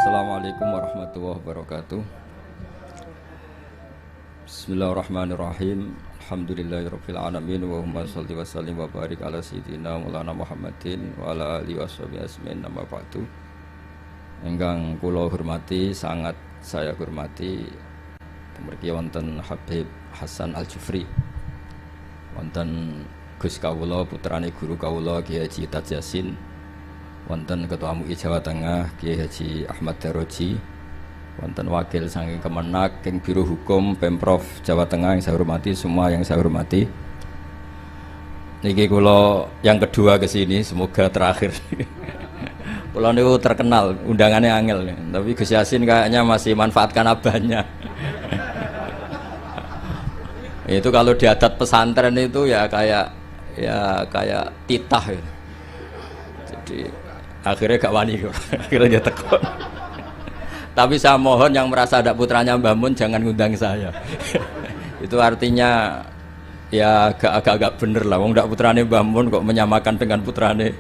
Assalamualaikum warahmatullahi wabarakatuh. Bismillahirrahmanirrahim. Alhamdulillahirabbil alamin wa humma shalli wa sallim wa barik ala sayyidina Maulana Muhammadin wa ala alihi washabihi asmin nama ba'du. Ingkang kula hormati, sangat saya hormati mriki wonten Habib Hasan Al-Jufri. Wonten Gus kawula putrane guru kawula Kiai Haji Taj Yasin. Wonten Ketua MUI Jawa Tengah Kiai Haji Ahmad Daroji, wonten wakil saking Kemenak, King Biro Hukum Pemprov Jawa Tengah yang saya hormati, semua yang saya hormati. Niki kula yang kedua ke sini, semoga terakhir. Kula niku terkenal, undangannya angel, tapi Gus Yasin kayaknya masih manfaatkan abahnya. Itu kalau di adat pesantren itu ya kayak titah ya. Jadi akhirnya gak wani kok, akhirnya dia tekun. Tapi saya mohon yang merasa ada putranya Mbah Mun jangan ngundang saya. Itu artinya ya agak bener lah, wong ndak putrane Mbah Mun kok menyamakan dengan putrane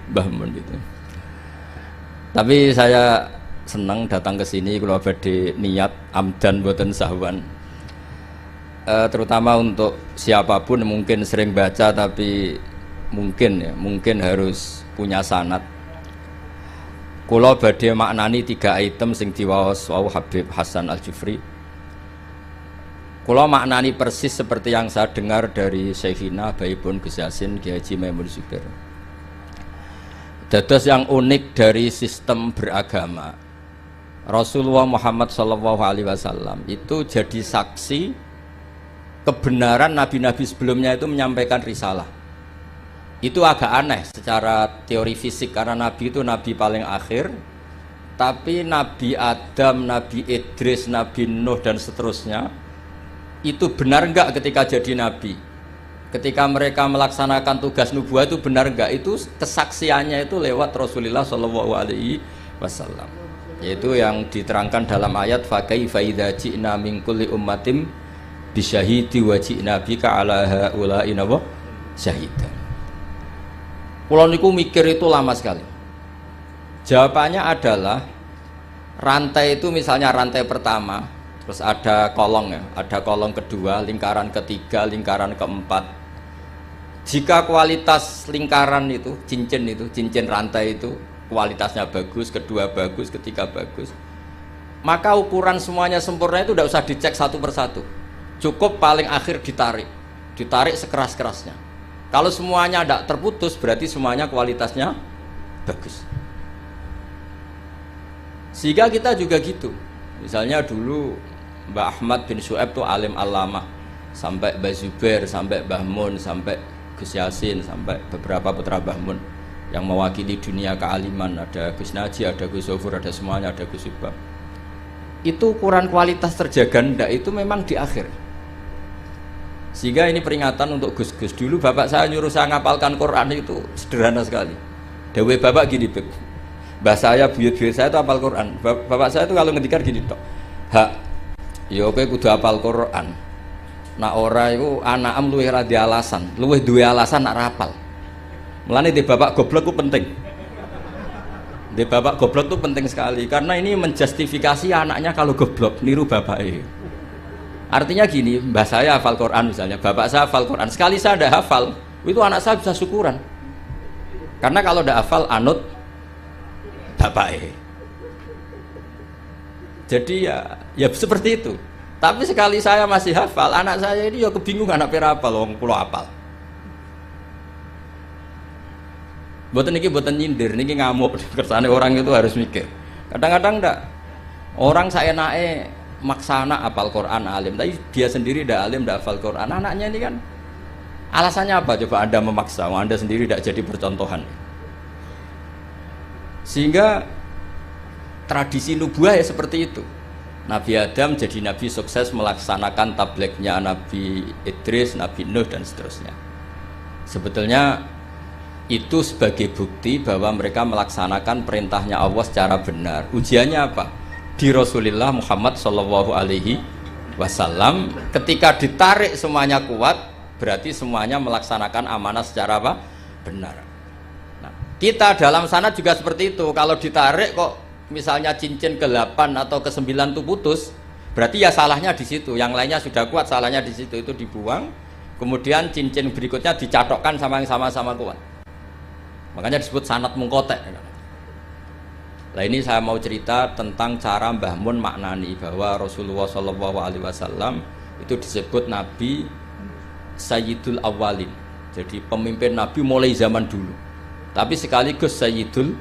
Mbah Mun gitu. Tapi saya senang datang ke sini kalau badhe niat amdan boten sahwan. Terutama untuk siapapun mungkin sering baca tapi mungkin harus punya sanad. Kula badhe maknani 3 item sing diwaos wau Habib Hasan Al-Jufri. Kula maknani persis seperti yang saya dengar dari Syekhina Baipun Gus Yasin Kiai Haji Maimun Zubair. Dados yang unik dari sistem beragama, Rasulullah Muhammad SAW itu jadi saksi kebenaran nabi-nabi sebelumnya itu menyampaikan risalah. Itu agak aneh secara teori fisik karena Nabi itu Nabi paling akhir, tapi Nabi Adam, Nabi Idris, Nabi Nuh dan seterusnya itu benar enggak ketika jadi Nabi? Ketika mereka melaksanakan tugas nubuah itu benar enggak? Itu kesaksiannya itu lewat Rasulullah SAW, yaitu yang diterangkan dalam ayat fakaifa idza ji'na min kulli ummatin bisyahidi wa ji'na bika ala haula'i syahidan. Pulau niku mikir itu lama sekali. Jawabannya adalah rantai itu misalnya rantai pertama, terus ada kolong ya, ada kolong kedua, lingkaran ketiga, lingkaran keempat. Jika kualitas lingkaran itu, cincin rantai itu kualitasnya bagus, kedua bagus, ketiga bagus, maka ukuran semuanya sempurna itu tidak usah dicek satu persatu. Cukup paling akhir ditarik sekeras-kerasnya. Kalau semuanya tidak terputus, berarti semuanya kualitasnya bagus. Sehingga kita juga gitu. Misalnya dulu Mbah Ahmad bin Syuaib itu alim alama, sampai Mbah Zubair, sampai Mbah Mun, sampai Gus Yasin, sampai beberapa putra Mbah Mun yang mewakili dunia kealiman. Ada Gus Naji, ada Gus Sofur, ada semuanya, ada Gus Subang. Itu ukuran kualitas terjaga ndak itu memang di akhir. Sehingga ini peringatan untuk Gus-Gus. Dulu bapak saya nyuruh saya ngapalkan Quran itu sederhana sekali. Dewe bapak gini, Beb. Mbah saya, buyut-buyut saya itu hafal Quran. Bapak saya itu kalau ngendikan gini tok. Hak, ya kowe kudu hafal Quran. Nah ora iku anakem luwih ra alasan, luwih duwe alasan nak rapal. Mulane di bapak goblok itu penting. Di bapak goblok itu penting sekali karena ini menjustifikasi anaknya kalau goblok niru bapaknya. Artinya gini, mbah saya hafal Quran misalnya, bapak saya hafal Quran, sekali saya tidak hafal, itu anak saya bisa syukuran. Karena kalau tidak hafal, anut bapaknya. Jadi ya seperti itu. Tapi sekali saya masih hafal, anak saya ini ya kebingungan, anak pira hafal, wong kula hafal. Boten niki boten nyindir, niki ngamuk. Kersane orang itu harus mikir. Kadang-kadang ndak, orang saya naik maksa anak hafal Quran alim, tapi dia sendiri tidak alim, tidak hafal Quran. Anaknya ini kan alasannya apa? Coba Anda memaksa, Anda sendiri tidak jadi percontohan. Sehingga tradisi nubuah ya seperti itu. Nabi Adam jadi nabi sukses melaksanakan tablignya Nabi Idris, Nabi Nuh dan seterusnya. Sebetulnya itu sebagai bukti bahwa mereka melaksanakan perintahnya Allah secara benar. Ujiannya apa? Di Rasulullah Muhammad SAW ketika ditarik semuanya kuat, berarti semuanya melaksanakan amanah secara apa? Benar. Nah, kita dalam sanad juga seperti itu. Kalau ditarik kok misalnya cincin ke-8 atau ke-9 itu putus, berarti ya salahnya di situ. Yang lainnya sudah kuat, salahnya di situ, itu dibuang. Kemudian cincin berikutnya dicatokkan sama yang sama-sama kuat. Makanya disebut sanad mungkotek. Nah ini saya mau cerita tentang cara Mbah Mun maknani bahwa Rasulullah SAW itu disebut Nabi Sayyidul Awwalin. Jadi pemimpin Nabi mulai zaman dulu. Tapi sekaligus Sayyidul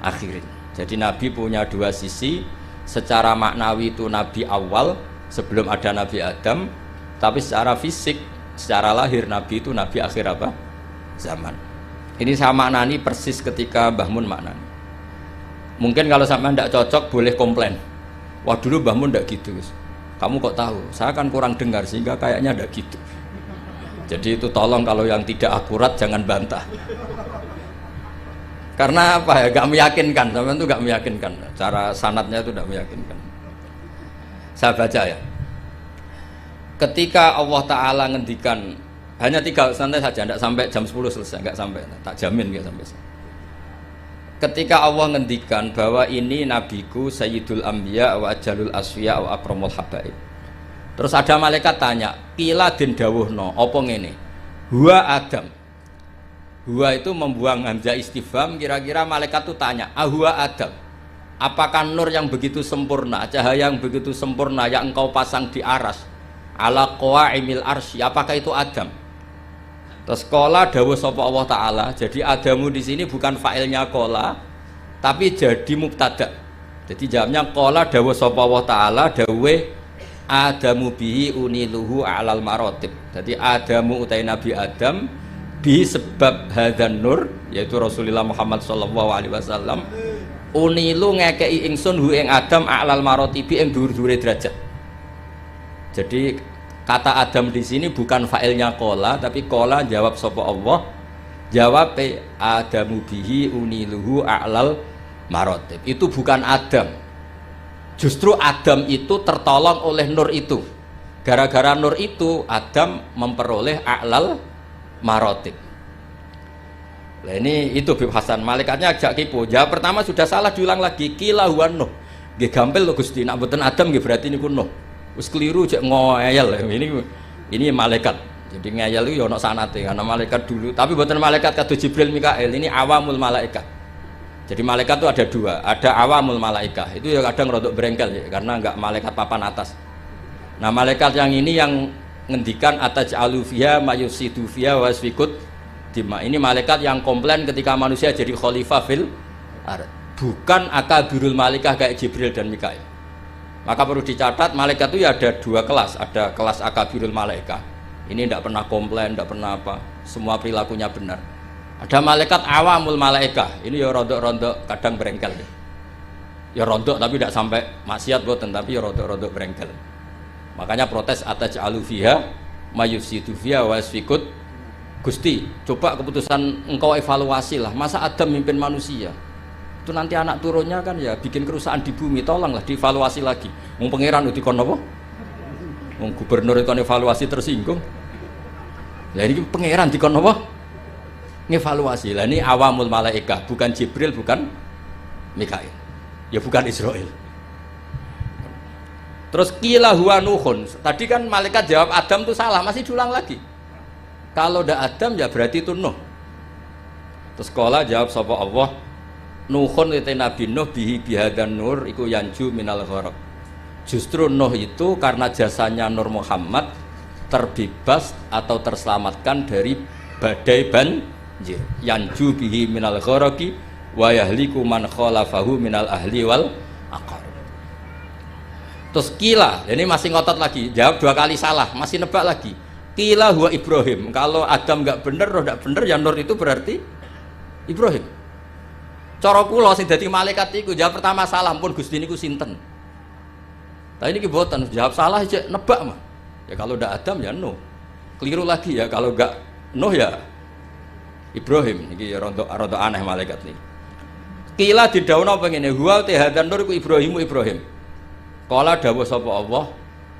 Akhirin. Jadi Nabi punya dua sisi. Secara maknawi itu Nabi awal sebelum ada Nabi Adam. Tapi secara fisik, secara lahir Nabi itu Nabi akhir apa? Zaman. Ini saya maknani persis ketika Mbah Mun maknani. Mungkin kalau sampai tidak cocok boleh komplain. Wah dulu Mbah Mun tidak gitu guys. Kamu kok tahu? Saya kan kurang dengar sehingga kayaknya tidak gitu. Jadi itu tolong kalau yang tidak akurat jangan bantah. Karena apa ya? Gak meyakinkan, sampean itu gak meyakinkan. Cara sanadnya itu tidak meyakinkan. Saya baca ya. Ketika Allah Ta'ala ngendikan hanya 3 santai saja, tidak sampai jam 10 selesai, nggak sampai, tak jamin nggak sampai. Ketika Allah ngendikan bahwa ini nabiku Sayyidul Anbiya wa Ajalul Asfiya wa Akramul Habaib. Terus ada malaikat tanya, "Qila den dawuhna, apa ngene? Huwa Adam." Huwa itu membuang hamzah istifham, kira-kira malaikat itu tanya, "Ahwa Adam? Apakah nur yang begitu sempurna, cahaya yang begitu sempurna yang engkau pasang di aras, ala qawaimil arsy, apakah itu Adam?" Terus qala dawuh sapa Allah Ta'ala. Jadi Adamu di sini bukan fa'ilnya qala, tapi jadi mubtada. Jadi jawabnya qala dawuh sapa Allah Ta'ala, dawuh Adamu bihi uniluhu alal marotib. Jadi Adamu utai Nabi Adam bi sebab hadan nur, yaitu Rasulullah Muhammad SAW, unilu ngekei ingsun hu ing Adam alal marotibi ing dhuwur-dhuwure derajat. Jadi kata Adam di sini bukan fa'ilnya qala, tapi qala jawab sapa Allah, jawab Adamu bihi uniluhu a'lal marotib. Itu bukan Adam. Justru Adam itu tertolong oleh nur itu. Gara-gara nur itu Adam memperoleh a'lal marotib. Nah ini itu Bib Hasan, malaikatnya agak kipu. Jawab pertama sudah salah, diulang lagi. Qila huwa Nuh. Nggih gampil lho Gusti, nek mboten Adam nggih berarti niku Nuh. Wis keliru cek ngoyel. Ini malaikat. Jadi ngeyel itu ya ono sanate karena malaikat dulu, tapi mboten malaikat kados Jibril Mikail, ini awamul malaikat. Jadi malaikat itu ada dua, ada awamul malaikat. Itu ya kadang rodok berengkel ya, karena enggak malaikat papan atas. Nah, malaikat yang ini yang ngendikan ataj'alu fiha mayusidu fiha wasfikut dima. Ini malaikat yang komplain ketika manusia jadi khalifah fil ard. Bukan akabirul malaikah kayak Jibril dan Mikail. Maka perlu dicatat, malaikat itu ya ada dua kelas. Ada kelas akabirul malaikah. Ini tidak pernah komplain, tidak pernah apa, semua perilakunya benar. Ada malaikat awamul malaikah. Ini ya rodok-rodok kadang berengkel. Ya rodok tapi tidak sampai maksiat boten, tapi ya rodok-rodok berengkel. Makanya protes ataj'alu fiha mayufsidu fiha wasfikut. Gusti, coba keputusan engkau evaluasi lah. Masa Adam mimpin manusia? Itu nanti anak turunnya kan ya bikin kerusakan di bumi, tolonglah dievaluasi lagi. Wong pangeran uti kon apa? Wong gubernur itu evaluasi tersinggung. Lah ini pangeran dikon apa? Ngevaluasi. Lah ini awamul malaikah, bukan Jibril, bukan Mikail. Ya bukan Israel. Terus qila huwa Nuhun. Tadi kan malaikat jawab Adam itu salah, masih diulang lagi. Kalau ndak Adam ya berarti itu Nuh. Terus qala jawab sapa Allah, Nuhun itu Nabi Nuh bihi bihadan nur iku yanju minal gharq. Justru Nuh itu karena jasanya Nur Muhammad terbebas atau terselamatkan dari badai banjir. Yanju bihi minal gharqi wa yahliku man khalafahu minal ahli wal aqar. Terus qila, ini masih ngotot lagi, jawab dua kali salah, masih nebak lagi. Qila huwa Ibrahim. Kalau Adam enggak bener, roh enggak bener, ya Nur itu berarti Ibrahim. Cara kula sing dadi malaikat iku jawab pertama salah, pun Gusti niku sinten. Tapi ini kibotan jawab salah aja nebak mah. Ya kalau ndak Adam ya Nuh. Keliru lagi ya kalau enggak Nuh ya Ibrahim. Iki ya rontok aneh malaikat nih. Qila didhawuhna pengene huwa hadan nur iku Ibrahim. Qala dawuh sapa Allah,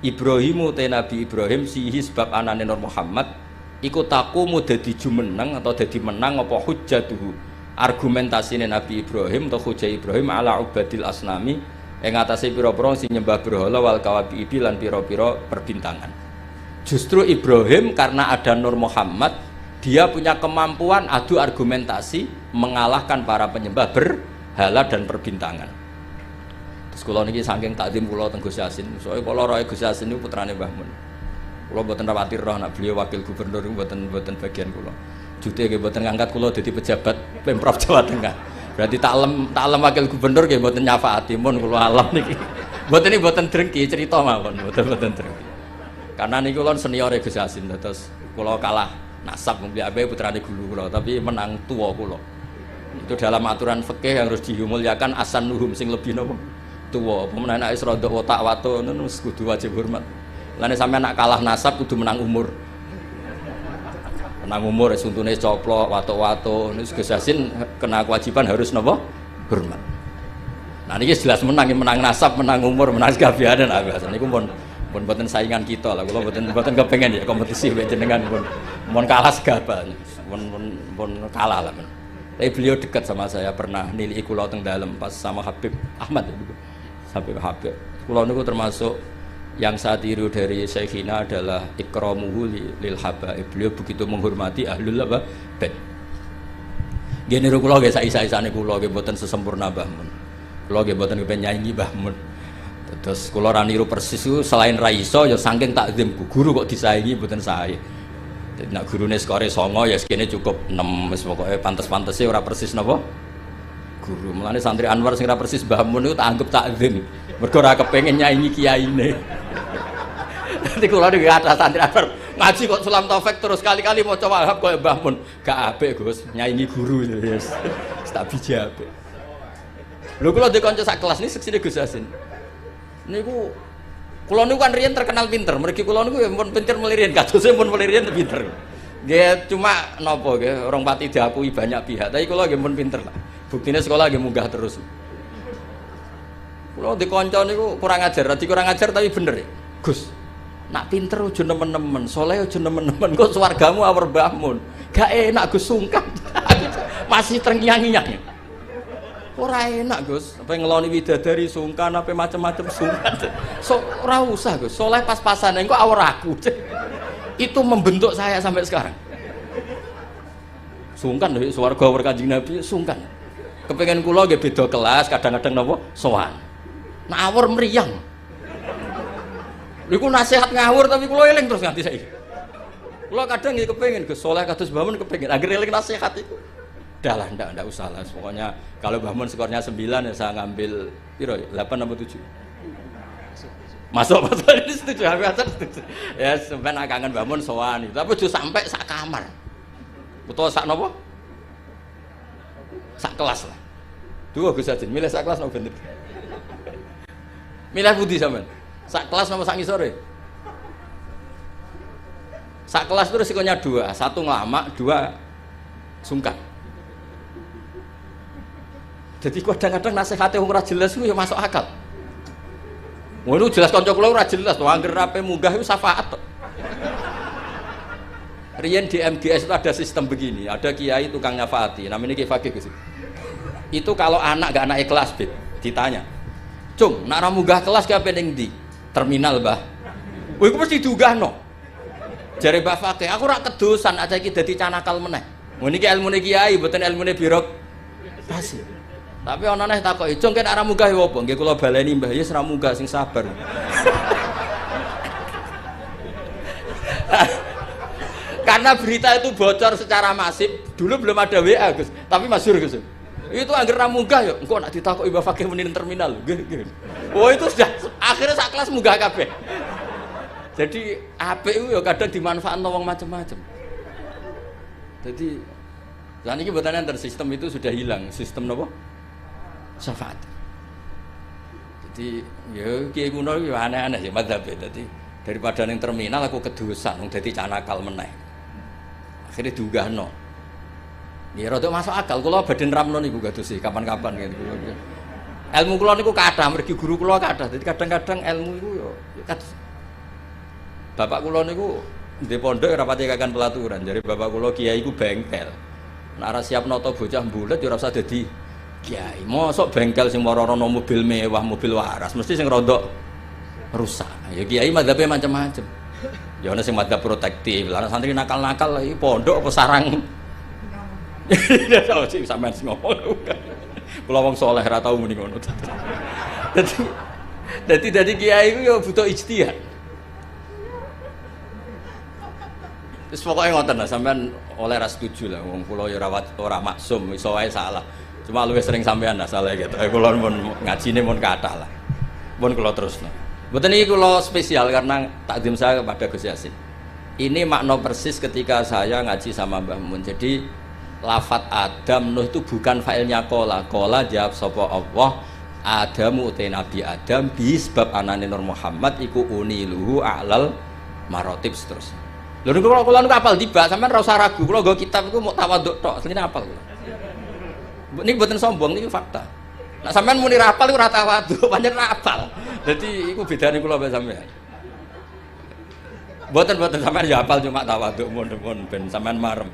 Ibrahimu te Nabi Ibrahim sihi sebab anane Nur Muhammad iku taqumu dadi jumeneng atau dadi menang apa hujjatuhu argumentasine Nabi Ibrahim atau hujah Ibrahim ala ubadil asnami ing atase pira-pira sing nyembah berhala wal kawabibi lan pira-pira perbintangan. Justru Ibrahim karena ada Nur Muhammad, dia punya kemampuan adu argumentasi mengalahkan para penyembah berhala dan perbintangan. Terus kula niki saking takdim kula teng Gus Yasin, soalnya kula roe Gus Yasin niku putrane Mbah Mun. Kula mboten khawatir roh nek beliau wakil gubernur mboten bagian kula. Jute nggih mboten ngangkat kula dadi pejabat Pemprov Jawa Tengah. Berarti taklem wakil gubernur nggih mboten nyafaati mun kula alam niki. Mboten drengki cerita mawon, mboten drengki. Karena niku kula senior Gus Yasin terus kula kalah nasab mbek abe putrane guru kula tapi menang tua kula. Itu dalam aturan fikih yang harus dimuliakan asan nuhum sing lebih nopo tua. Pemenang anak rada otak wato ngono kudu wajib hormat. Lane sampean nak kalah nasab kudu menang umur. Menang umur suntune coplok wato-wato niku Gus Yasin kena kewajiban harus napa? Hormat. Nah niki jelas menang nasab, menang umur, menang sekabianan biasa niku pun mboten saingan kita lah. Kula mboten kepengin ya kompetisi mek jenengan pun kalah segabanya. Pun kalah lah. Tapi beliau dekat sama saya, pernah nilai kula teng dalem pas sama Habib Ahmad itu. Sampai Habib. Kula niku termasuk yang saya tiru dari Syekhina adalah ikramuhu lil habaib. Beliau begitu menghormati ahlul bait. Nggih niru kula nggih saisa-isane kula nggih mboten sesempurna Mbah Mun. Kula nggih mboten kepen nyanyi Mbah Mun. Terus kula ra niru persis itu selain ra iso ya saking takzim guru kok disaingi mboten sae. Dadi nek gurune skore 9 ya sekene cukup 6 wis pokoke pantes-pantese ora persis napa guru. Mulane santri Anwar sing ra persis Mbah Mun niku tak anggap takzim. Mergo ora kepengin nyaingi kiyaine. Nanti kula niku ada santri Anwar ngaji kok Sulam Taufik terus kali-kali maca Wahab koyo Mbah Mun. Gak apik Gus, nyaingi guru itu wis. Tak biji apik. Lho kula di kanca sak kelas niki seksine Gus Yasin. Niku kula niku kan riyen terkenal pinter. Mergi kula niku ya pun pinter melirin, kadose pun melirin pinter. Nggih cuma napa nggih orang pati diakui banyak pihak, tapi kula nggih pun pinter lah. Buktine sekolah nggih munggah terus. Kula di kanca niku kurang ajar tapi bener ya. Gus, nak pinter aja nemen-nemen, saleh aja nemen-nemen, kok swargamu awur Mbah Mun. Gak enak Gus sungkan. Masih terngiang-ngiang. Ora enak Gus, apa ngeloni widadari sungkan apa macam-macam sungkan. So ora usah Gus, saleh pas-pasan engko awur aku. Itu membentuk saya sampai sekarang. Sungkan lho swarga awur Kanjeng Nabi sungkan. Kepengen kula nggih beda kelas, kadang-kadang napa sowan. Nah awur mriyang. Niku nasihat ngawur tapi kula eling terus nganti saiki. Kula kadang nggih kepengin Gus saleh kados Mbah Mun kepengin. Akhir eling nasihat itu. Udahlah ndak usah lah. Pokoknya kalau Mbah Mun skornya 9 ya saya ngambil piro 8 atau 7. Masuk ini setuju, setuju. Ya sampean kangen Mbah Mun sowan itu. Tapi aja sampai sak kamar. Utawa sak napa? Sak kelas lah. Dua Gus Yasin, milih sak kelas napa bener? Milih pundi sampean? Sak kelas napa sak ngisore? Sak kelas itu resikonya 2, 1 ngelamak, 2 sungkan. Jadi kadang-kadang nasihatnya ora jelas itu ya masuk akal. Wah itu jelas kanca kula ora jelas, to angger rape munggah itu syafaat tok. Riyen di MGS itu ada sistem begini, ada kiai tukang nyafaati, namanya Kiai Fakih Gus. Itu kalau anak gak anak kelas bid, ditanya, "Cung, nak ra munggah kelas ki ape ning ndi?" "Terminal, Mbah." Wah iku mesti diunggahno. Jare Mbah Fakih, "Aku ora kedosan aja iki dadi canakal meneh." Ngene iki ilmune kiai, mboten ilmune birokrasi. Tapi ana neh takoki, "Cung kene ora munggah ya apa?" "Nggih kula baleni Mbah, ya ora munggah sing sabar." Karena berita itu bocor secara masif, dulu belum ada WA Gus, tapi masyhur Gus. Itu angger ra munggah ya, engko nek ditakoki Mbah Fakih muni terminal. Nggih. Oh itu sudah akhirnya sak kelas munggah kabeh. Jadi apik itu ya kadang dimanfaatkan wong macam-macam. Jadi lan iki mboten enten sistem itu sudah hilang, sistem napa? Syafaat. Jadi ya kiai kuno iki aneh-aneh ya madzhabe. Dadi daripada ning terminal aku kedosan wong dadi canakal meneh. Akhirnya diunggahno. Ya rada masuk akal kula badhe ramno niku kados kapan-kapan gitu. Ilmu kula niku kathah mergi guru kula kathah. Dadi kadang-kadang ilmu iku ya kados bapak kula niku ndek pondok ora pati kakan pelaturan. Jadi bapak kula kiai iku bengkel. Nek ora siap noto bocah mbulet ya ora usah dadi kiai. Mosok bengkel sing moro-rono mobil mewah, mobil waras, mesti sing rodok rusak. Ya kiai madzhabe macam-macam. Ya ana sing madzhab protektif, lan santri nakal-nakal iki pondok apa sarang. Ya sih sampean sing ngomong. Kula wong saleh ora tau muni ngono. Dadi kiai ku ya butuh ijtihad. Terus pokoknya ngoten lah, sampean oleh ras setuju lah, wong kula ya ora maksum, iso wae salah. Cuma luwih sering sampean lah salah gitu. Kula pun ngajine pun kathah lah. Pun kula terusno. Mboten iki kula spesial karena takdim saya kepada Gus Yasin. Ini makna persis ketika saya ngaji sama Mbah Mun. Jadi lafat Adam Nuh itu bukan failnya kola. Kola jawab sapa Allah, Adamu utai Nabi Adam bi sebab anane Nur Muhammad iku uniluhu a'lal marotib seterusnya. Lho niku kula niku apal tiba, sampean ora usah ragu. Kula nggo kitab iku mau tawaduk tok, asline apal kula. Niki mboten sombong, niki fakta. Nek sampean muni ra apal iku ora tawaduk, pancen ra apal. Dadi iku bedane kula mbek sampean. Mboten sampean ya apal cuma tawaduk mun ben sampean marem.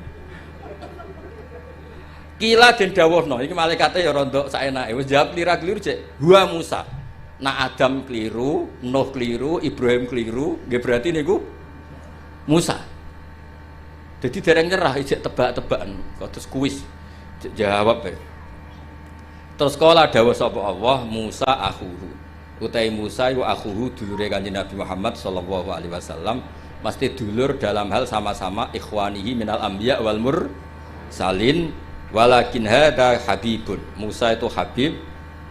Kila den dawuhno, iki malaikate ya rontok saenake. Wis jawab lira-kliru cek. Wa Musa. Nak Adam keliru, Nuh keliru, Ibrahim keliru, nggih berarti niku Musa. Jadi dereng nyerah ijek tebak-tebakan, terus kuis jawab ya. Terus kala dawuh sapa Allah, Musa akhuhu. Utai Musa iku akhuhu dulure Kanjeng Nabi Muhammad sallallahu alaihi wasallam, mesti dulur dalam hal sama-sama ikhwanihi minal anbiya wal mursalin, walakin hada habibun. Musa itu habib,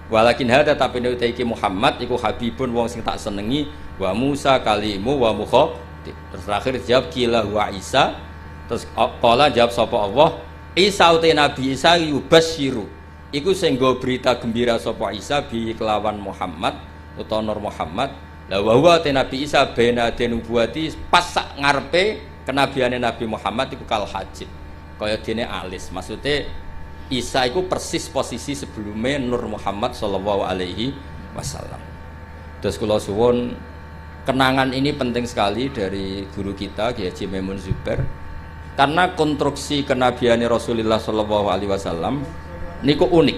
walakin hada tapi nek iki Muhammad iku habibun wong sing tak senengi, wa Musa kalimu wa mukha. Terus terakhir jawab kila wa Isa. Terus kala jawab sapa Allah, Isa utai Nabi Isa yubasyiru iku sing nggo berita gembira sapa Isa bi kelawan Muhammad utawa Nur Muhammad. La wa huwa utai Nabi Isa bena denubuati pas sak ngarepe kenabiane Nabi Muhammad iku kal hajib kaya dene alis. Maksudnya Isa iku persis posisi sebelumnya Nur Muhammad sallallahu alaihi wasallam. Terus kula suwun kenangan ini penting sekali dari guru kita Kiai Haji Maimun Zubair, karena konstruksi kenabian Rasulullah Shallallahu Alaihi Wasallam niku unik.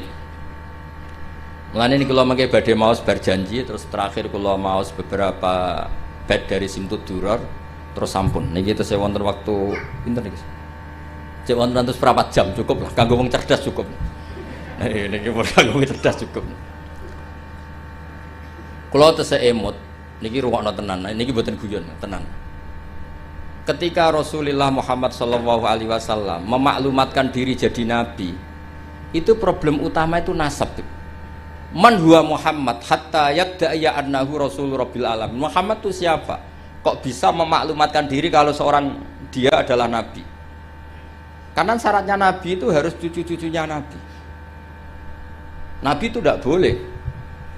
Mulane niki kula mangke badhe maos berjanji, terus terakhir kula maos beberapa bait dari Simtud Duror, terus sampun. Niki tesih wonten waktu pinten niki? Cek wonten terus berapa jam cukup lah, kanggo wong cerdas cukup. Niki kanggo wong cerdas cukup. Kula tesih emut. Niki rungokno tenan, niki mboten guyon, tenan. Ketika Rasulullah Muhammad sallallahu alaihi wasallam memaklumatkan diri jadi nabi, itu problem utama itu nasab. Man huwa Muhammad hatta yadda'a annahu rasul rabbil alamin. Muhammad itu siapa? Kok bisa memaklumatkan diri kalau seorang dia adalah nabi? Karena syaratnya nabi itu harus cucu-cucunya nabi. Nabi itu tidak boleh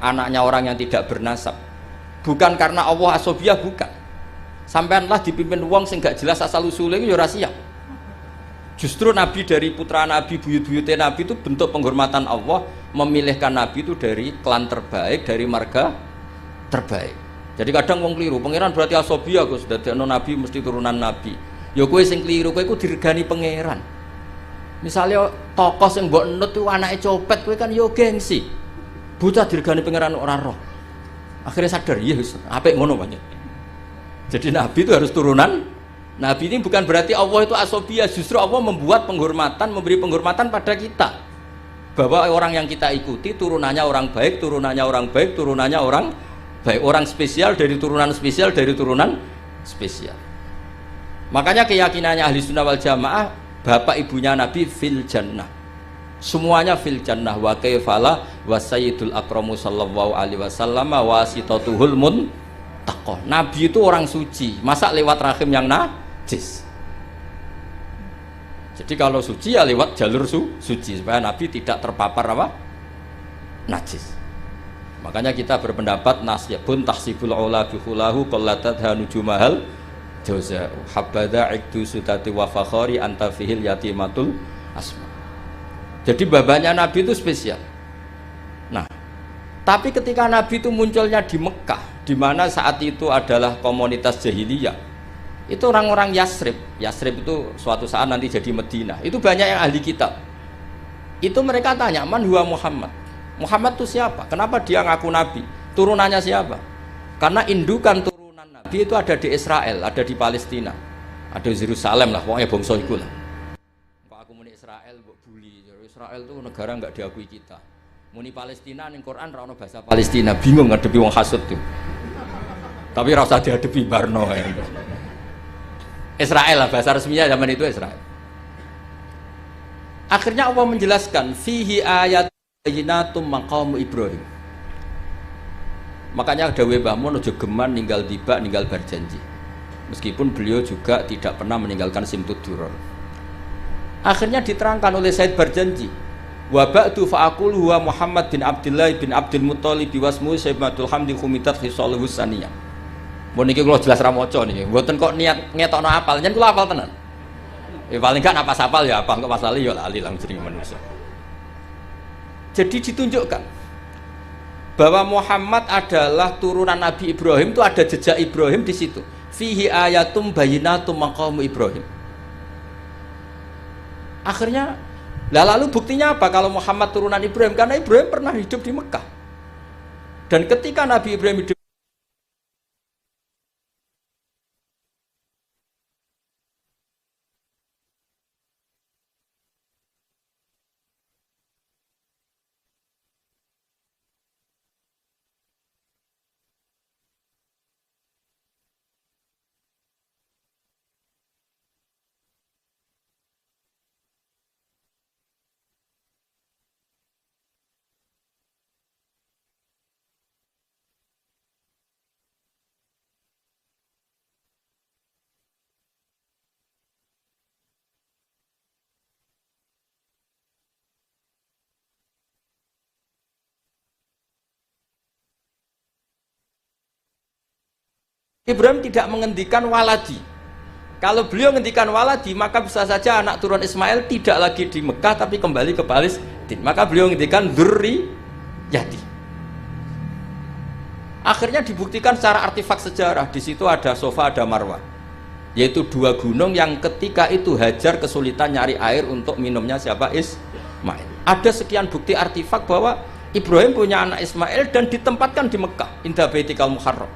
anaknya orang yang tidak bernasab. Bukan karena Allah asobiyah, bukan. Sampaianlah dipimpin wong sing gak jelas asal usulnya itu ya ora siap. Justru Nabi dari putra Nabi, buyut-buyutnya Nabi itu bentuk penghormatan Allah, memilihkan Nabi itu dari klan terbaik, dari marga terbaik. Jadi kadang wong keliru, pangeran berarti asobiyah Gus, dadekno Nabi mesti turunan Nabi. Ya kowe sing keliru, kowe iku diregani pangeran. Misalnya tokoh sing mbok enut itu anake copet, kowe kan yo gengsi. Bocah diregani pangeran ora roh. Akhirnya sadar, iya apik ngono banyak. Jadi Nabi itu harus turunan. Nabi ini bukan berarti Allah itu asobiyah, justru Allah membuat penghormatan, memberi penghormatan pada kita. Bahwa orang yang kita ikuti turunannya orang baik, turunannya orang baik, turunannya orang baik, orang spesial dari turunan spesial dari turunan spesial. Makanya keyakinannya ahli sunnah wal jamaah, bapak ibunya Nabi fil jannah. Semuanya fil jannah wa kaifala wa sayyidul akramu sallallahu alaihi wasallam wasitatuhul muntaqah. Nabi itu orang suci, masa lewat rahim yang najis. Jadi kalau suci ya lewat jalur suci supaya Nabi tidak terpapar apa? Najis. Makanya kita berpendapat nasyabun tahsibul ula bihulahu qallatat hanujumahal jaza'u habada ikdu sutati wa fakhari anta fihil yatimatul asma. Jadi babanya Nabi itu spesial. Nah, tapi ketika Nabi itu munculnya di Mekah, di mana saat itu adalah komunitas jahiliyah, Itu orang-orang Yasrib. Yasrib itu suatu saat nanti jadi Madinah. Itu banyak yang ahli kitab. Itu mereka tanya, man huwa Muhammad? Muhammad itu siapa? Kenapa dia ngaku nabi? Turunannya siapa? Karena indukan turunan nabi itu ada di Israel, ada di Palestina, ada di Yerusalem lah, pokoknya bangsa itu lah. Kalau aku muni Israel, mbok buli. Israel itu negara nggak diakui kita. Muni Palestina ning Quran ra ono bahasa Palestina, bingung ngadepi wong hasud tuh. Tapi ra usah dihadapi barno. Israel lah bahasa resminya zaman itu Israel. Akhirnya Allah menjelaskan fihi ayat bayyinatum maqam Ibrahim. Makanya dawe Mbah Mun aja geman ninggal tiba ninggal berjanji. Meskipun beliau juga tidak pernah meninggalkan simtud duror. Akhirnya diterangkan oleh Said Barjanji. Wa ba'du fa'aqul huwa Muhammad bin Abdullah bin Abdul Muthalib wasmu Sayyidatul Hamdi Khumitat Khisaluhus Saniyah. Mun niki kula jelas ra maca niki. Mboten kok niat ngetokno apal, yen kula apal tenan. Ya paling gak apa apal ya apa kok pasal ya lali lang jeneng manusia. Jadi ditunjukkan bahwa Muhammad adalah turunan Nabi Ibrahim, itu ada jejak Ibrahim di situ. Fihi ayatum bayyinatum maqamu Ibrahim. Akhirnya lalu buktinya apa kalau Muhammad turunan Ibrahim? Karena Ibrahim pernah hidup di Mekah. Dan ketika Nabi Ibrahim hidup Ibrahim tidak menghentikan waladi. Kalau beliau menghentikan waladi, maka bisa saja anak turun Ismail tidak lagi di Mekah tapi kembali ke Palestina. Maka beliau menghentikan dzurriyyati. Akhirnya dibuktikan secara artefak sejarah. Di situ ada Safa, ada Marwah, yaitu dua gunung yang ketika itu Hajar kesulitan nyari air untuk minumnya siapa? Ismail. Ada sekian bukti artefak bahwa Ibrahim punya anak Ismail dan ditempatkan di Mekah, inda baitikal muharram.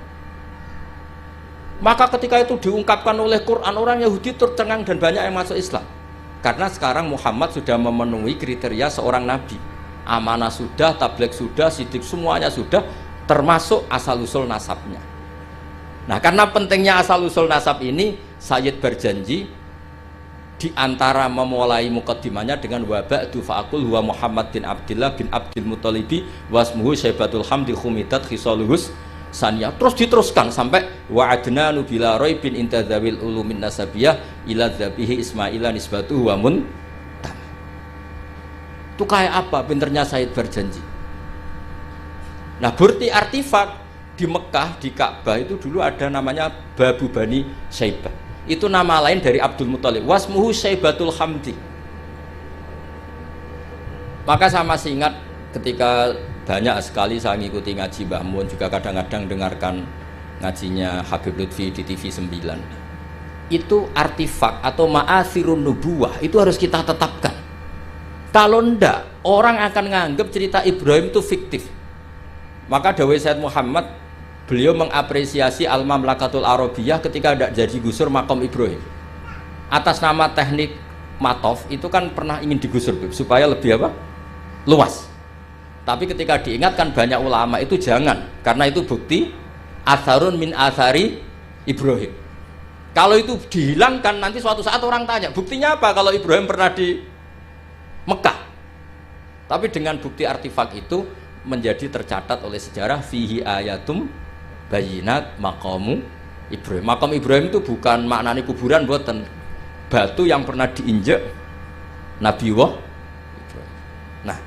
Maka ketika itu diungkapkan oleh Quran, orang Yahudi tercengang dan banyak yang masuk Islam. Karena sekarang Muhammad sudah memenuhi kriteria seorang nabi. Amanah sudah, tabligh sudah, sidik semuanya sudah, termasuk asal-usul nasabnya. Nah, karena pentingnya asal-usul nasab ini, Sayyid berjanji di antara memulai mukaddimahnya dengan wa ba'du fa'aqul huwa Muhammad bin Abdullah bin Abdul Muthalibi wasmuhu Sayyidatul Hamdi Khumitat Khisaluhus Saniyah. Terus diteruskan sampai wa'adna nubila roibin intadzawil ulumin nasabiyah ila dzabihi Ismaila nisbatuhu wa muntam. Itu kayak apa pinternya Said berjanji. Nah, bukti artefak di Mekah, di Ka'bah itu dulu ada namanya Babu Bani Syaibah. Itu nama lain dari Abdul Muthalib. Wasmuhu Sayyidatul Hamdi. Maka saya masih ingat ketika banyak sekali saya ngikuti ngaji Mbah Mun, juga kadang-kadang dengarkan ngajinya Habib Lutfi di TV 9. Itu artefak atau ma'athirun nubuwah itu harus kita tetapkan. Kalau ndak, orang akan nganggap cerita Ibrahim itu fiktif. Maka dawai Sayyid Muhammad, beliau mengapresiasi Al-Mamlakatul Arabiyah ketika tidak jadi gusur makom Ibrahim. Atas nama teknik matof itu kan pernah ingin digusur supaya lebih apa? Luas. Tapi ketika diingatkan banyak ulama itu jangan, karena itu bukti atharun min athari Ibrahim. Kalau itu dihilangkan nanti suatu saat orang tanya, buktinya apa kalau Ibrahim pernah di Mekah? Tapi dengan bukti artefak itu menjadi tercatat oleh sejarah fihi ayatum bayyinat maqamu Ibrahim. Maqam Ibrahim itu bukan maknanya kuburan, buatan batu yang pernah diinjak Nabi Ibrahim. Nah,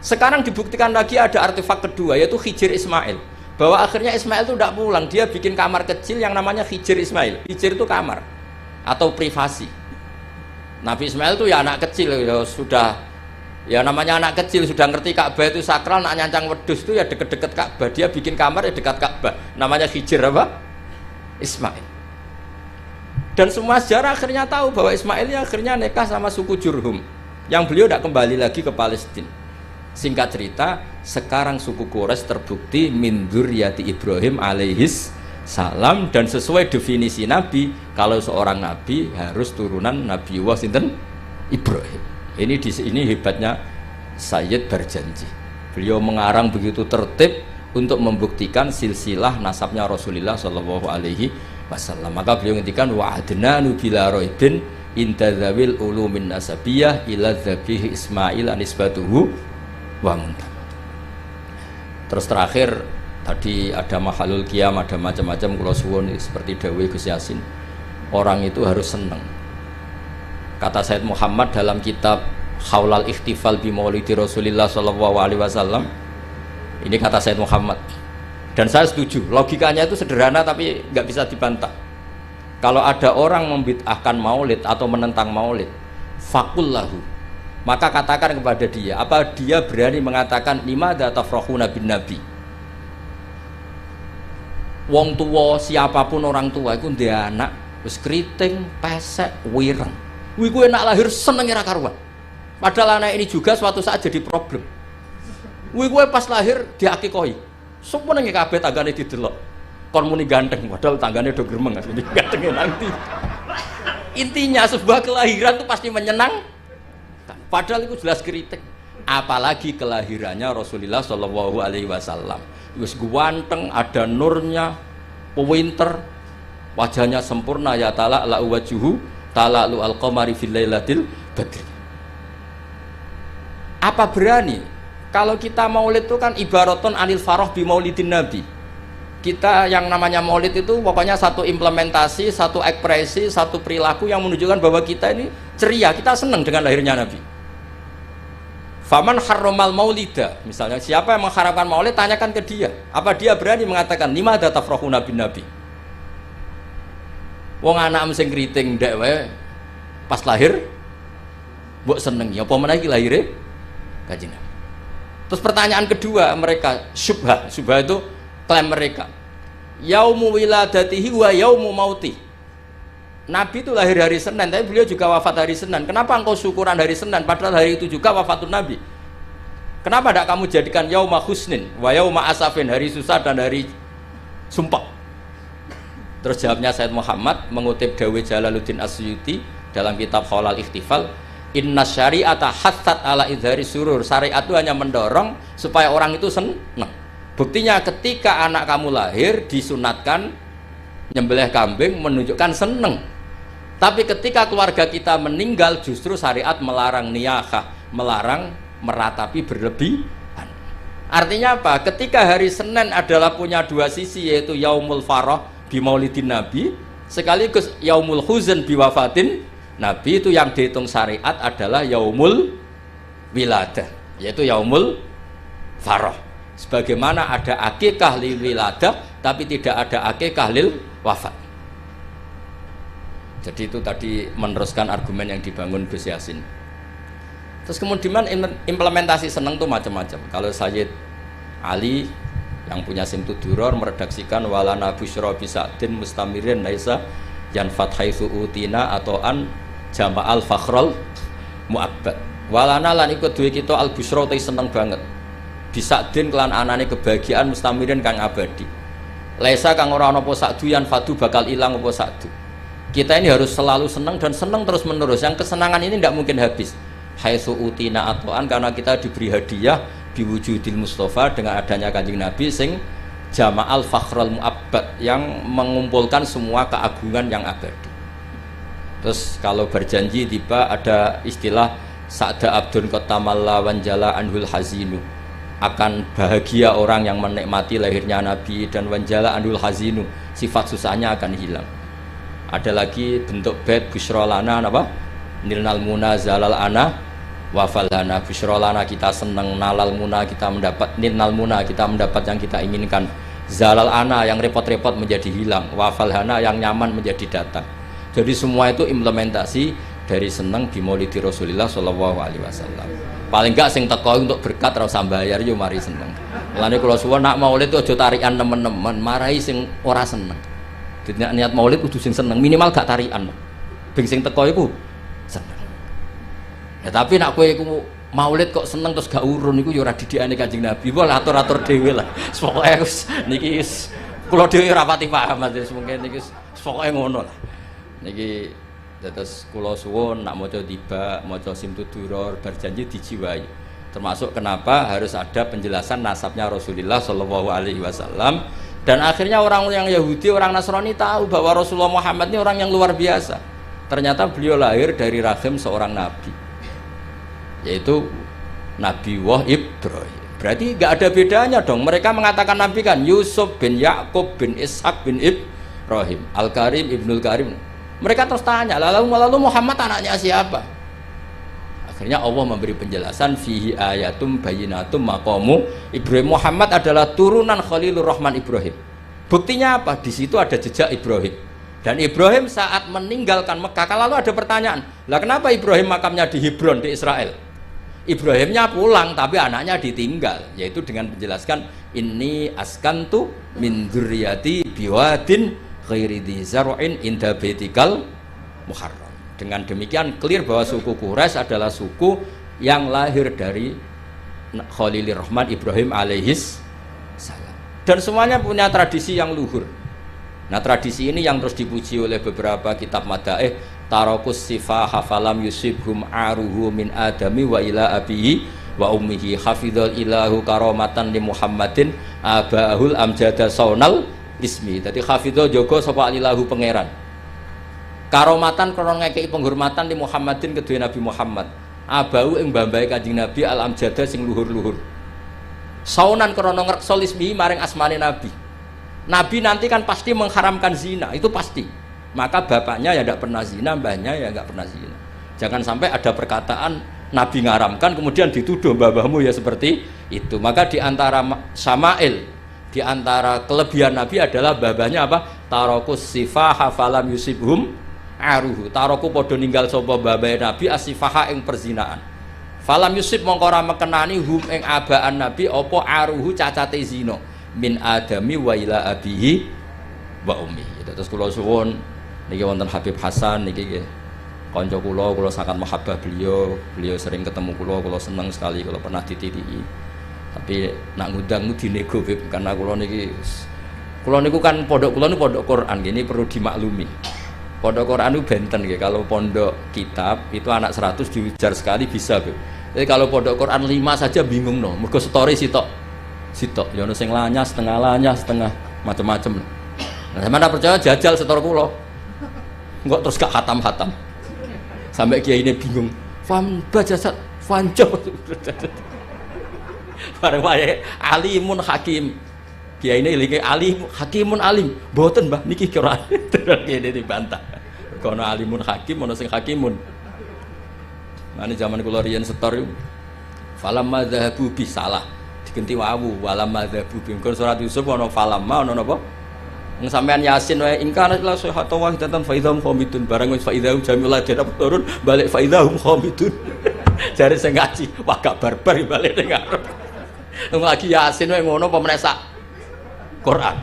sekarang dibuktikan lagi ada artefak kedua, yaitu Hijir Ismail. Bahwa akhirnya Ismail itu tidak pulang, dia bikin kamar kecil yang namanya Hijir Ismail. Hijir itu kamar atau privasi. Nabi Ismail itu ya anak kecil, ya sudah, ya namanya anak kecil sudah ngerti Ka'bah itu sakral, nak nyancang wedus itu ya deket-deket Ka'bah. Dia bikin kamar ya dekat Ka'bah, namanya Hijir apa? Ismail. Dan semua sejarah akhirnya tahu bahwa Ismail ini akhirnya nikah sama suku Jurhum, yang beliau tidak kembali lagi ke Palestina. Singkat cerita, sekarang suku Quraisy terbukti min dzurriyyati Ibrahim alaihis salam, dan sesuai definisi Nabi, kalau seorang Nabi harus turunan Nabi sinten Ibrahim. Ini hebatnya Sayyid Barjanji. Beliau mengarang begitu tertib untuk membuktikan silsilah nasabnya Rasulullah Shallallahu Alaihi Wasallam. Maka beliau ngendikan wa adnanu bila roibin inda zawil ulumin nasabiyah ila dzabih Ismail anisbatuhu wa muntam. Terus terakhir tadi ada mahalul qiyam, ada macam-macam kula suwun seperti dawuh Gus Yasin. Orang itu harus senang. Kata Sayyid Muhammad dalam kitab Haulal Ikhtifal bi Maulidi Rasulillah sallallahu alaihi wasallam. Ini kata Sayyid Muhammad. Dan saya setuju, logikanya itu sederhana tapi nggak bisa dibantah. Kalau ada orang membid'ahkan maulid atau menentang maulid, fakullahu, maka katakan kepada dia, apa dia berani mengatakan limadza tafrahuna bin nabi? Wong tua, siapapun orang tua itu dia anak wis keriting, pesek, wireng. Kuwi kuwi enak lahir seneng ora karuan. Padahal anak ini juga suatu saat jadi problem. Kuwi pas lahir diakikohi. Sumpene kabeh tanggane didelok. Kon muni ganteng, padahal tanggane do gremeng asline gantenge nanti. Intinya sebuah kelahiran itu pasti menyenang. Padahal itu jelas kritik. Apalagi kelahirannya Rasulullah Shallallahu Alaihi Wasallam. Wis ganteng, ada nurnya, pinter, wajahnya sempurna, ya ta'ala la wajuhu tala'lu al-qamari fil lailatil badri. Apa berani? Kalau kita maulid itu kan ibaratun anil faroh bi maulidin nabi. Kita yang namanya maulid itu pokoknya satu implementasi, satu ekspresi, satu perilaku yang menunjukkan bahwa kita ini ceria, kita senang dengan lahirnya Nabi. Faman harromal maulida, misalnya siapa yang mengharamkan maulid, tanyakan ke dia. Apa dia berani mengatakan limadza tafrahuna bin nabi? Wong anak sing kriting ndek wae pas lahir mbok seneng ya apa meneh iki lahire Kanjeng Nabi. Terus pertanyaan kedua mereka, syubhah itu klaim mereka. Yaumu wiladatihi wa yaumu mauti. Nabi itu lahir hari Senin, tapi beliau juga wafat hari Senin. Kenapa engkau syukuran hari Senin padahal hari itu juga wafatun Nabi? Kenapa tidak kamu jadikan yauma husnin wa yauma asafin, hari susah dan hari sumpah? Terus jawabnya Sayyid Muhammad mengutip dawuh Jalaluddin Asyuti dalam kitab Haulal Ikhtifal, inna syari'ata hatsat ala idhari surur. Syariat itu hanya mendorong supaya orang itu senang. Buktinya ketika anak kamu lahir disunatkan nyembelih kambing menunjukkan senang. Tapi ketika keluarga kita meninggal justru syariat melarang niyahah, melarang meratapi berlebihan. Artinya apa? Ketika hari Senin adalah punya dua sisi, yaitu yaumul farah bi maulidin nabi sekaligus yaumul huzn bi wafatin Nabi, itu yang dihitung syariat adalah yaumul wiladah, yaitu yaumul farah. Sebagaimana ada akikah lil wiladah tapi tidak ada akikah lil wafat. Jadi itu tadi meneruskan argumen yang dibangun Gus Yasin. Terus kemudian implementasi seneng itu macam-macam. Kalau Sayyid Ali yang punya Simtud Duror meredaksikan walana busyra bisadin mustamirin laisa yanfat haitsu utina atau an jama'al fakhrul mu'abbad. Walana lan ikut duwe kita al busyra te seneng banget. Bisadin kelan anane kebahagiaan mustamirin kang abadi. Laisa kang ora ana apa sakdu yan fadu bakal ilang apa sakdu. Kita ini harus selalu senang dan senang terus menerus. Yang kesenangan ini tidak mungkin habis. Haitsu utina atoan, karena kita diberi hadiah biwujudil Mustafa dengan adanya Kanjeng Nabi sing jama'al fakhrul mu'abbad, yang mengumpulkan semua keagungan yang abadi. Terus kalau berjanji tiba ada istilah sa'da abdun qatamalla wanjala anhul hazinu, akan bahagia orang yang menikmati lahirnya Nabi, dan wanjala anhul hazinu, sifat susahnya akan hilang. Ada lagi bentuk bait busyra lana apa? Nilnal muna zalal ana wafalana. Busyra lana kita senang, nalal muna kita mendapat, nilnal muna kita mendapat yang kita inginkan, zalal ana yang repot-repot menjadi hilang, wafalana yang nyaman menjadi datang. Jadi semua itu implementasi dari senang di maulidi Rasulullah sallallahu alaihi wasallam. Paling enggak sing teko untuk berkat ora usah bayar yo mari seneng. Mulane kula suwun nak maulid itu aja tarikan teman-teman, marahi sing ora seneng. Jadi niat maulid kudu sing seneng, minimal gak tarian. Ben sing teko iku seneng. Ya tapi nak kowe iku maulid kok seneng terus gak urun iku ya ora didikane Kanjeng Nabi. Wah atur-atur dhewe lah. Pokoke wis niki wis kula dhewe ora pati paham wis mungkin niki pokoke ngono lah. Niki terus kula suwun nak maca tiba, maca simtuduror berjanji dijiwai. Termasuk kenapa harus ada penjelasan nasabnya Rasulullah Shallallahu Alaihi Wasallam. Dan akhirnya orang yang Yahudi, orang Nasrani tahu bahwa Rasulullah Muhammad ini orang yang luar biasa. Ternyata beliau lahir dari rahim seorang nabi, yaitu Nabi Ibrahim. Berarti nggak ada bedanya dong. Mereka mengatakan nabi kan Yusuf bin Yakub bin Ishak bin Ibrahim, Al-Karim Ibnul Karim. Mereka terus tanya, lalu Muhammad anaknya siapa? Akhirnya Allah memberi penjelasan fihi ayatum bayinatum maqamu Ibrahim. Muhammad adalah turunan Khalilur Rahman Ibrahim. Buktinya apa? Di situ ada jejak Ibrahim. Dan Ibrahim saat meninggalkan Mekah, lalu ada pertanyaan, lah kenapa Ibrahim makamnya di Hebron di Israel? Ibrahimnya pulang tapi anaknya ditinggal, yaitu dengan menjelaskan inni askantu min dzurriyyati biwadin ghairi dzi zar'in inda baitikal muharram. Dengan demikian clear bahwa suku Quraisy adalah suku yang lahir dari Khalilur Rahman Ibrahim alaihis salam. Dan semuanya punya tradisi yang luhur. Nah tradisi ini yang terus dipuji oleh beberapa kitab madaih. Tarakus sifah hafalam yusibhum aruhu min adami wa ila abihi wa ummihi hafidhal ilahu karomatan li Muhammadin abahul amjada saunal ismi. Jadi hafidhal jogo sapa ilahu pangeran karomatan krono ngekei penghormatan di Muhammadin kedua Nabi Muhammad abau ing mbambahe Kanjeng Nabi al amjada sing luhur-luhur saunan krono ngrekso ismi maring asmane Nabi. Nabi nanti kan pasti mengharamkan zina, itu pasti. Maka bapaknya ya tidak pernah zina, mbahnya ya nggak pernah zina. Jangan sampai ada perkataan Nabi ngaramkan kemudian dituduh babahmu ya seperti itu. Maka diantara Syama'il, diantara kelebihan Nabi adalah babahnya apa? Tarokus sifah hafalam yusibhum aruhu. Taroku podo ninggal sopo babai Nabi asifaha ing perzinaan. Falam yusib mongkora mekenani hum ing abaan Nabi opo aruhu cacate zino min adami wa ila abihi wa ummi. Terus kula suwun niki wonten Habib Hasan niki kanca kula sangat mahabbah beliau sering ketemu kula seneng sekali kalau pernah dititihi. Tapi nak ngundang dinego Bib karena kula niku kan pondok kula niku pondok Quran gini perlu dimaklumi. Pondok Quran itu benten ya. Kalau pondok kitab itu anak 100 diujar sekali bisa, Beb. Jadi kalau pondok Quran 5 saja bingung no. Mergo story sitok. Ya ono sing lanyah, setengah macam-macam. Nah, mana percaya jajal setor kula. Enggak terus gak hatam-hatam. Sampai kiai ini bingung. Fam bajasat fanjo. Bareng wae alimun hakim. Kiai ini lagi alim, hakimun alim. Mboten Mbah niki kira terus kene dibantah. Kono alimun hakim, ono sing hakimun. Mane zaman kula riyen setor iku. Falamma dzahabu bi salah. Digenti wawu walamma dzahabu bi. Kon surat Yusuf ono falamma ono napa? Nang sampean Yasin wae ingkana la sahata wa hidatan fa idzahum khamidun. Barang wis fa idzahum jamil dina turun balik fa idzahum khamidun. Jare sing ngaji, wah gak barbar balik ning arep. Nang lagi Yasin wae ngono apa menesak Quran.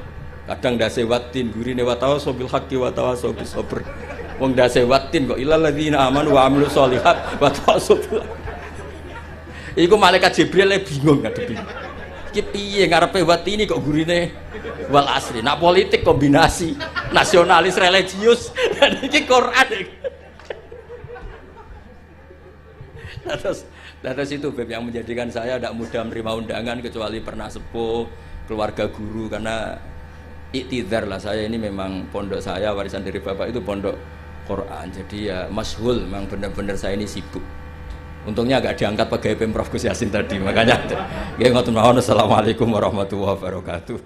Kadang dase watin gurine wa tawassul bil haqqi wa tawassul bis sabr. Wong dase watin kok ilal ladzina amanu wa amilus sholihat wa tawassul. Iku malaikat Jibril bingung ngadepi. Iki piye ngarepe watini kok gurine wal asri. Nak politik kombinasi nasionalis religius dan iki Quran. Terus itu Beb yang menjadikan saya tidak mudah menerima undangan kecuali pernah sepuh keluarga guru karena iktidar lah saya ini memang pondok saya warisan dari bapak itu pondok Quran jadi ya masyhul memang benar-benar saya ini sibuk untungnya agak diangkat pegawai Pemprov Gus Yasin tadi makanya ya ngoten mawon. Assalamualaikum warahmatullahi wabarakatuh.